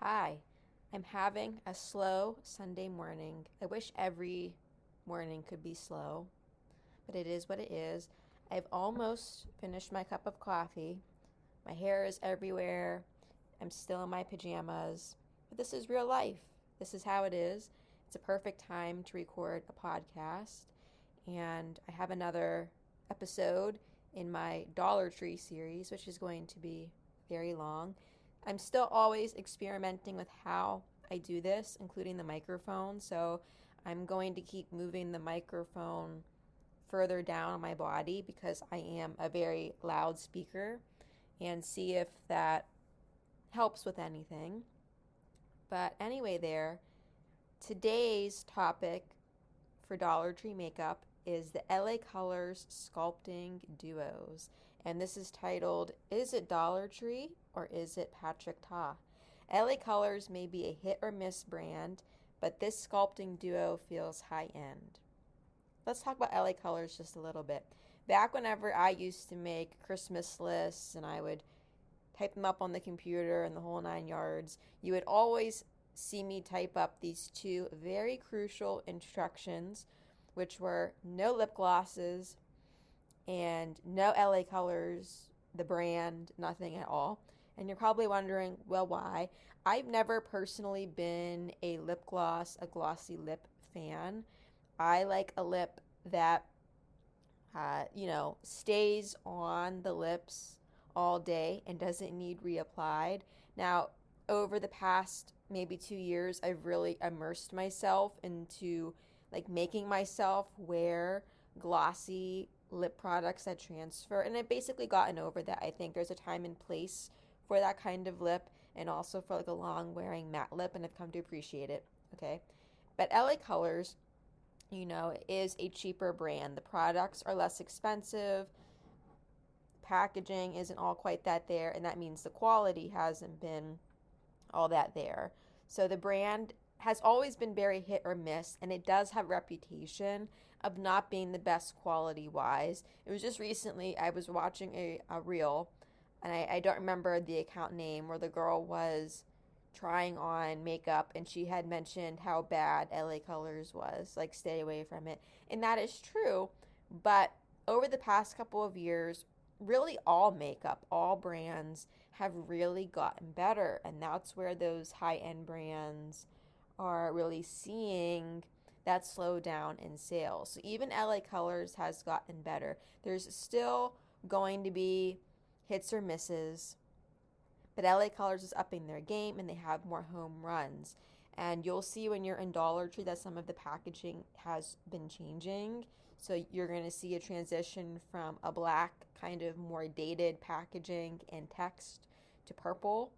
Hi, I'm having a slow Sunday morning. I wish every morning could be slow, but it is what it is. I've almost finished my cup of coffee. My hair is everywhere. I'm still in my pajamas, but this is real life. This is how it is. It's a perfect time to record a podcast, and I have another episode in my Dollar Tree series, which is going to be very long. I'm still always experimenting with how I do this, including the microphone. So I'm going to keep moving the microphone further down on my body because I am a very loud speaker and see if that helps with anything. But anyway, today's topic for Dollar Tree makeup is the LA Colors Sculpting Duos. And this is titled, Is it Dollar Tree or is it Patrick Ta? LA Colors may be a hit or miss brand, but this sculpting duo feels high end. Let's talk about LA Colors just a little bit. Back whenever I used to make Christmas lists and I would type them up on the computer and the whole 9 yards, you would always see me type up these two very crucial instructions, which were no lip glosses and no LA Colors, the brand, nothing at all. And you're probably wondering, well, why? I've never personally been a lip gloss, a glossy lip fan. I like a lip that, stays on the lips all day and doesn't need reapplied. Now, over the past maybe 2 years, I've really immersed myself into like making myself wear glossy lip products that transfer, and I've basically gotten over that. I think there's a time and place for that kind of lip and also for like a long wearing matte lip, and I've come to appreciate it. Okay, but LA Colors, is a cheaper brand. The products are less expensive, packaging isn't all quite that there, and that means the quality hasn't been all that there. So the brand has always been very hit or miss, and it does have reputation of not being the best quality wise. It was just recently I was watching a reel, and I don't remember the account name, where the girl was trying on makeup and she had mentioned how bad LA Colors was, like stay away from it. And that is true, but over the past couple of years, really all makeup, all brands have really gotten better, and that's where those high-end brands are really seeing that slowdown in sales. So even LA Colors has gotten better. There's still going to be hits or misses, but LA Colors is upping their game and they have more home runs. And you'll see when you're in Dollar Tree that some of the packaging has been changing. So you're going to see a transition from a black, kind of more dated packaging and text to purple,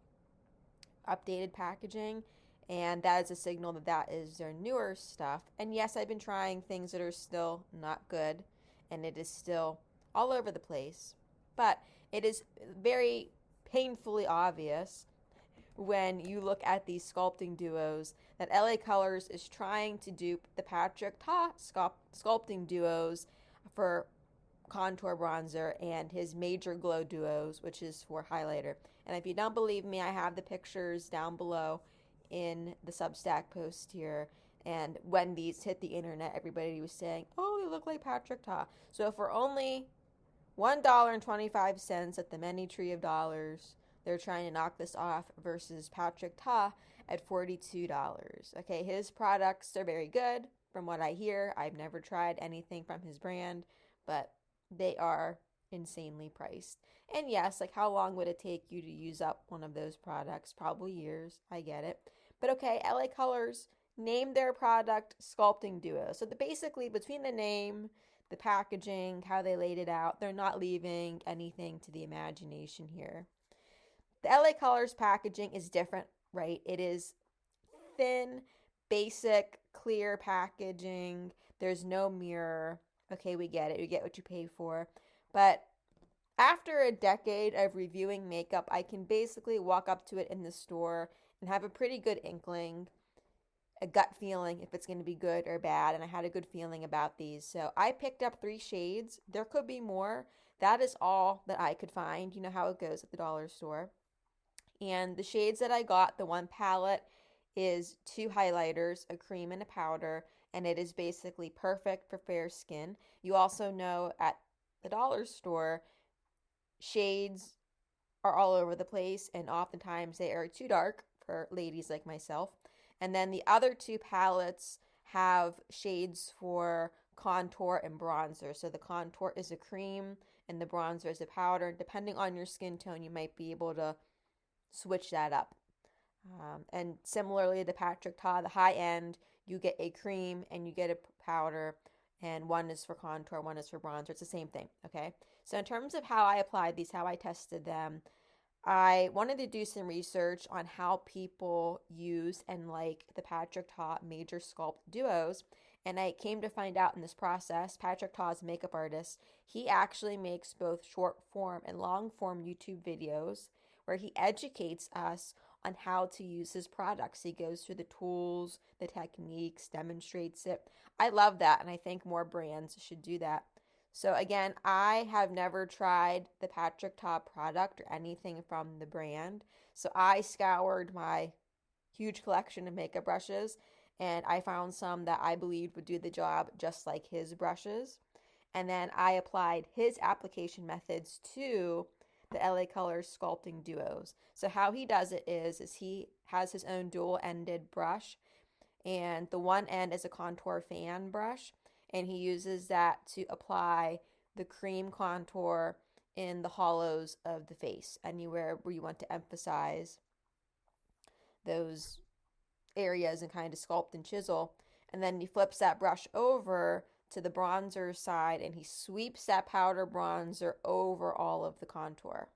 updated packaging. And that is a signal that that is their newer stuff. And yes, I've been trying things that are still not good, and it is still all over the place. But it is very painfully obvious when you look at these sculpting duos that LA Colors is trying to dupe the Patrick Ta sculpting duos for contour bronzer and his major glow duos, which is for highlighter. And if you don't believe me, I have the pictures down below in the Substack post here. And when these hit the internet, everybody was saying, oh, they look like Patrick Ta. So for only $1.25 at the many tree of dollars, they're trying to knock this off versus Patrick Ta at $42. Okay, his products are very good from what I hear. I've never tried anything from his brand, but they are insanely priced. And yes, like how long would it take you to use up one of those products? Probably years. I get it. But okay, LA Colors named their product Sculpting Duo. So basically between the name, the packaging, how they laid it out, they're not leaving anything to the imagination here. The LA Colors packaging is different, right? It is thin, basic, clear packaging. There's no mirror. Okay, we get it. You get what you pay for. But after a decade of reviewing makeup, I can basically walk up to it in the store and have a pretty good inkling, a gut feeling if it's going to be good or bad. And I had a good feeling about these. So I picked up 3 shades. There could be more. That is all that I could find. You know how it goes at the dollar store. And the shades that I got, the one palette is 2 highlighters, a cream and a powder, and it is basically perfect for fair skin. You also know at the dollar store, shades are all over the place, and oftentimes they are too dark for ladies like myself. And then the other 2 palettes have shades for contour and bronzer. So the contour is a cream and the bronzer is a powder. Depending on your skin tone, you might be able to switch that up. And similarly, the Patrick Ta, the high end, you get a cream and you get a powder, and one is for contour, one is for bronzer. It's the same thing, okay? So in terms of how I applied these, how I tested them, I wanted to do some research on how people use and like the Patrick Ta Major Sculpt Duos. And I came to find out in this process, Patrick Ta's makeup artist, he actually makes both short form and long form YouTube videos where he educates us on how to use his products. He goes through the tools, the techniques, demonstrates it. I love that, and I think more brands should do that. So again, I have never tried the Patrick Ta product or anything from the brand. So I scoured my huge collection of makeup brushes, and I found some that I believed would do the job just like his brushes. And then I applied his application methods to the LA Colors Sculpting Duos. So how he does it is he has his own dual-ended brush, and the one end is a contour fan brush, and he uses that to apply the cream contour in the hollows of the face, anywhere where you want to emphasize those areas and kind of sculpt and chisel. And then he flips that brush over to the bronzer side and he sweeps that powder bronzer over all of the contour.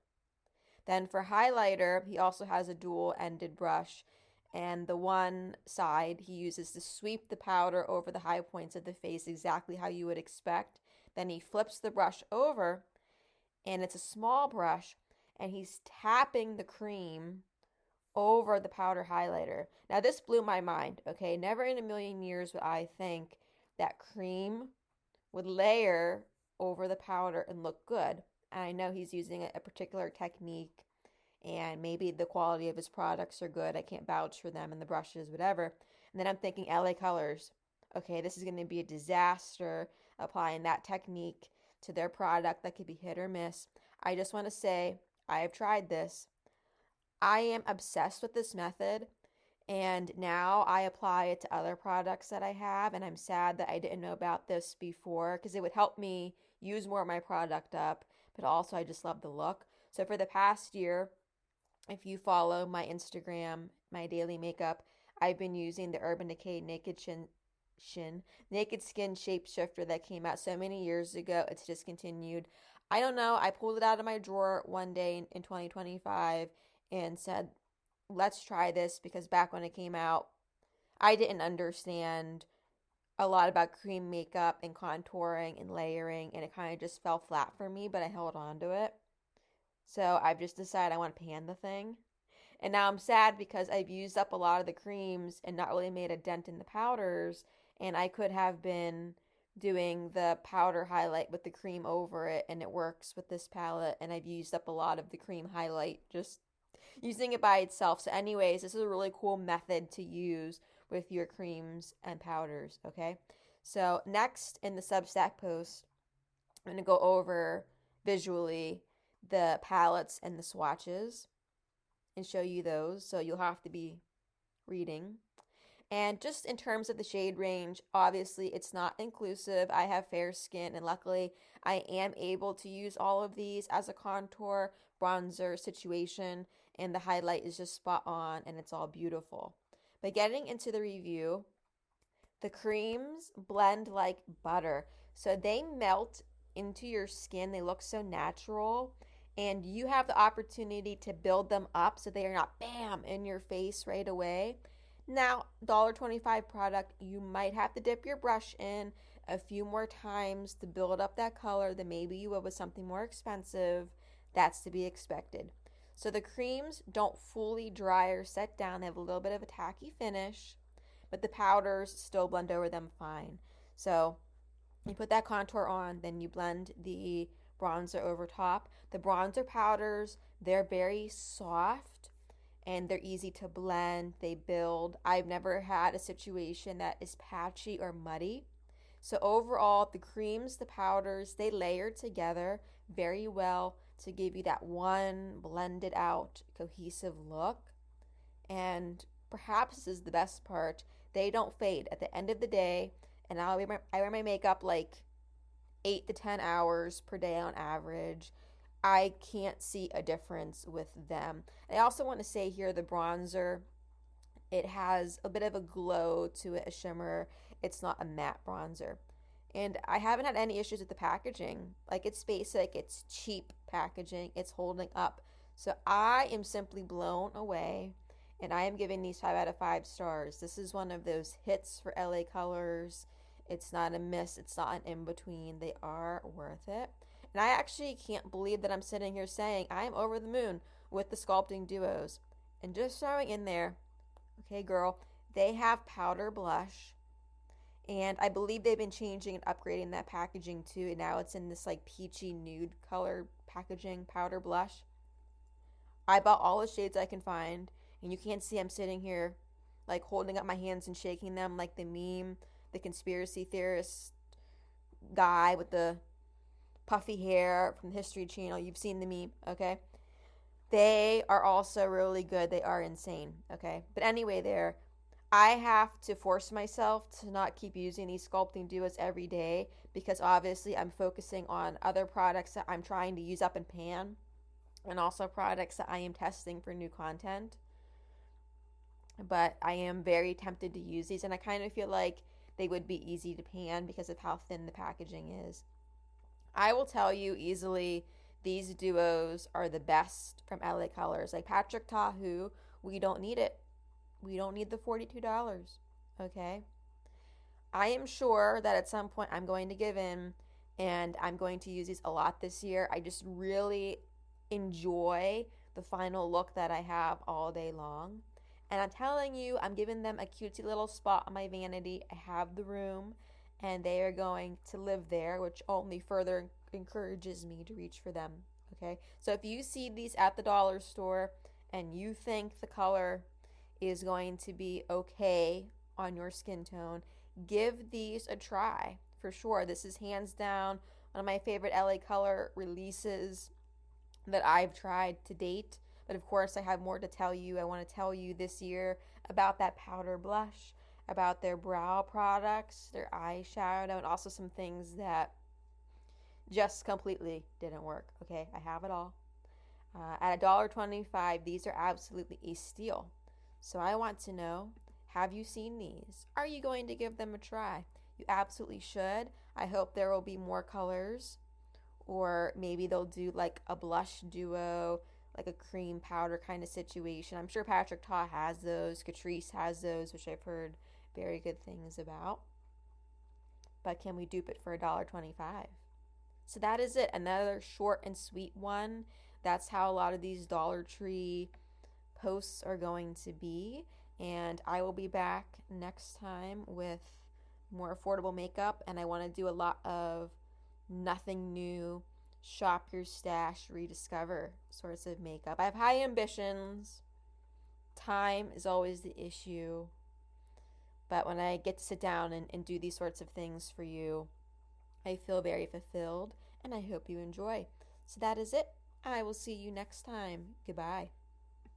Then for highlighter, he also has a dual-ended brush, and the one side he uses to sweep the powder over the high points of the face exactly how you would expect. Then he flips the brush over, and it's a small brush, and he's tapping the cream over the powder highlighter. Now this blew my mind, okay? Never in a million years would I think that cream would layer over the powder and look good. And I know he's using a particular technique, and maybe the quality of his products are good. I can't vouch for them and the brushes, whatever. And then I'm thinking LA Colors. Okay, this is going to be a disaster applying that technique to their product. That could be hit or miss. I just want to say I have tried this. I am obsessed with this method, and now I apply it to other products that I have, and I'm sad that I didn't know about this before because it would help me use more of my product up, but also I just love the look. So for the past year, if you follow my Instagram, my daily makeup, I've been using the Urban Decay Naked Skin Shapeshifter that came out so many years ago. It's discontinued. I don't know. I pulled it out of my drawer one day in 2025 and said, let's try this, because back when it came out, I didn't understand a lot about cream makeup and contouring and layering, and it kind of just fell flat for me, but I held on to it. So I've just decided I want to pan the thing. And now I'm sad because I've used up a lot of the creams and not really made a dent in the powders, and I could have been doing the powder highlight with the cream over it, and it works with this palette, and I've used up a lot of the cream highlight just using it by itself. So anyways, this is a really cool method to use with your creams and powders, okay? So next in the Substack post, I'm going to go over visually the palettes and the swatches and show you those. So you'll have to be reading. And just in terms of the shade range, obviously it's not inclusive. I have fair skin, and luckily I am able to use all of these as a contour bronzer situation, and the highlight is just spot on and it's all beautiful. But getting into the review, the creams blend like butter. So they melt into your skin. They look so natural, and you have the opportunity to build them up so they are not bam in your face right away. Now, $1.25 product, you might have to dip your brush in a few more times to build up that color than maybe you would with something more expensive. That's to be expected. So the creams don't fully dry or set down. They have a little bit of a tacky finish, but the powders still blend over them fine. So you put that contour on, then you blend the bronzer over top. The bronzer powders, they're very soft, and they're easy to blend. They build. I've never had a situation that is patchy or muddy. So overall, the creams, the powders, they layer together very well to give you that one blended out cohesive look. And perhaps this is the best part, they don't fade at the end of the day. And I wear my makeup like 8 to 10 hours per day on average. I can't see a difference with them. I also want to say here the bronzer, it has a bit of a glow to it, a shimmer. It's not a matte bronzer. And I haven't had any issues with the packaging. Like, it's basic, it's cheap packaging, it's holding up. So I am simply blown away, and I am giving these 5 out of 5 stars. This is one of those hits for LA Colors. It's not a miss, it's not an in-between. They are worth it. And I actually can't believe that I'm sitting here saying I am over the moon with the Sculpting Duos. And just throwing in there, okay, girl, they have powder blush. And I believe they've been changing and upgrading that packaging too. And now it's in this like peachy nude color packaging, powder blush. I bought all the shades I can find. And you can't see I'm sitting here like holding up my hands and shaking them like the meme, the conspiracy theorist guy with the puffy hair from the History Channel. You've seen the meme, okay? They are also really good. They are insane, okay? But anyway, I have to force myself to not keep using these Sculpting Duos every day because obviously I'm focusing on other products that I'm trying to use up and pan, and also products that I am testing for new content. But I am very tempted to use these, and I kind of feel like they would be easy to pan because of how thin the packaging is. I will tell you easily, these duos are the best from LA Colors. Like Patrick Tahu, we don't need it. We don't need the $42, okay? I am sure that at some point I'm going to give in, and I'm going to use these a lot this year. I just really enjoy the final look that I have all day long. And I'm telling you, I'm giving them a cutesy little spot on my vanity. I have the room, and they are going to live there, which only further encourages me to reach for them, okay? So if you see these at the dollar store and you think the color is going to be okay on your skin tone, give these a try for sure. This is hands down one of my favorite LA Color releases that I've tried to date. But of course, I have more to tell you. I want to tell you this year about that powder blush, about their brow products, their eyeshadow, and also some things that just completely didn't work. Okay, I have it all. At $1.25, these are absolutely a steal. So I want to know, have you seen these? Are you going to give them a try? You absolutely should. I hope there will be more colors, or maybe they'll do like a blush duo, like a cream powder kind of situation. I'm sure Patrick Ta has those. Catrice has those, which I've heard very good things about. But can we dupe it for $1.25? So that is it. Another short and sweet one. That's how a lot of these Dollar Tree posts are going to be. And I will be back next time with more affordable makeup. And I want to do a lot of nothing new, shop your stash, rediscover sorts of makeup. I have high ambitions. Time is always the issue. But when I get to sit down and do these sorts of things for you, I feel very fulfilled, and I hope you enjoy. So that is it. I will see you next time. Goodbye.